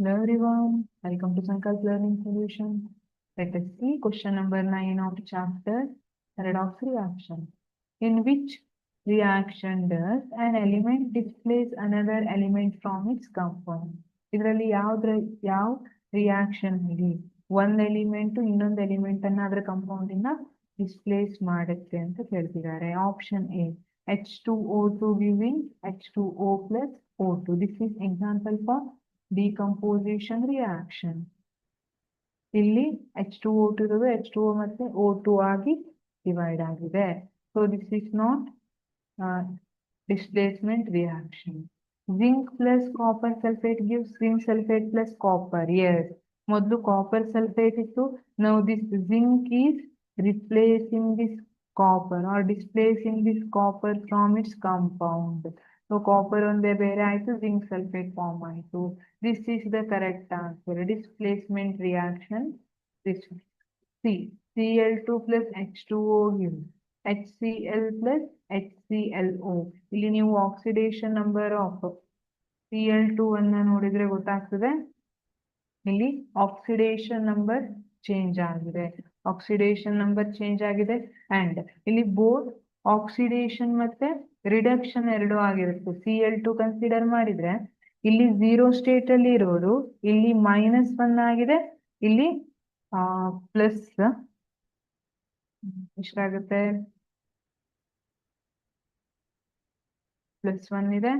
Hello everyone, welcome to Sankalp Learning Solutions. Let us see question number 9 of chapter Paradox Reaction. In which reaction does an element displace another element from its compound? ಇದರಲ್ಲಿ ಯಾವ reaction ಅಲ್ಲಿ ಒಂದು element ಇನ್ನೊಂದು element ಅನ್ನ ಅದರ compound ಇಂದ displays ಮಾಡುತ್ತೆ ಅಂತ ಕೇಳ್ತಿದ್ದಾರೆ. Option A H2O2 giving H2O plus O2. This is example for decomposition reaction. ಇಲ್ಲಿ H2O2 ಇರೋದು H2O ಮತ್ತೆ O2 ಆಗಿ ಡಿವೈಡ್ ಆಗಿದೆ. So this is not displacement reaction. Zinc plus copper sulfate gives zinc sulfate plus copper. Yes. ಮೊದಲು copper sulfate ಇತ್ತು. Now this zinc is replacing this copper or displacing this copper from its compound. So copper ಒಂದೇ ಬೇರೆ ಆಯ್ತು, zinc sulfate form ಆಯ್ತು. This is the correct answer. Displacement reaction. This C. Cl2 plus H2O gives HCl plus HClO. ಇಲ್ಲಿ ನೀವು oxidation number of Cl2 ಅನ್ನ ನೋಡಿದ್ರೆ ಗೊತ್ತಾಗ್ತದೆ. ಇಲ್ಲಿ ಆಕ್ಸಿಡೇಷನ್ ನಂಬರ್ ಚೇಂಜ್ ಆಗಿದೆ. ಆಕ್ಸಿಡೇಷನ್ ನಂಬರ್ ಚೇಂಜ್ ಆಗಿದೆ ಅಂಡ್ ಇಲ್ಲಿ ಬೋತ್ ಆಕ್ಸಿಡೇಷನ್ ಮತ್ತೆ ರಿಡಕ್ಷನ್ ಎರಡು ಆಗಿರುತ್ತೆ. Cl2 ಕನ್ಸಿಡರ್ ಮಾಡಿದ್ರೆ ಇಲ್ಲಿ 0 ಸ್ಟೇಟ್ ಅಲ್ಲಿ ಇರೋದು ಇಲ್ಲಿ -1 ಆಗಿದೆ, ಇಲ್ಲಿ ಪ್ಲಸ್ ಎಷ್ಟಾಗುತ್ತೆ +1 ಇದೆ,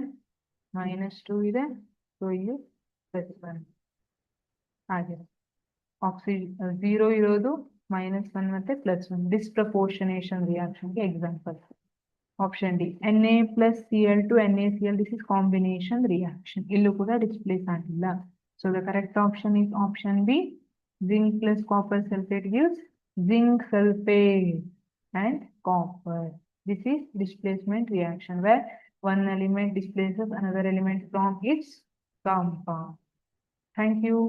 -2 ಇದೆ, ಸೊ ಇಲ್ಲಿ +1 ಆಗಿದೆ. 0 ಇರೋದು -1 ಮತ್ತೆ +1 ಡಿಸ್ಪ್ರಪೋರ್ಷನೇಷನ್ ರಿಯಾಕ್ಷನ್ ಗೆ example. Option D Na plus Cl2 NaCl. This is combination reaction. ಇಲ್ಲೂ ಕೂಡ ಡಿಸ್ಪ್ಲೇಸ್ ಆಗಿಲ್ಲ. So the correct option is option B. Zinc plus copper sulfate gives zinc sulfate and copper. This is displacement reaction where one element displaces another element from its compound. Thank you.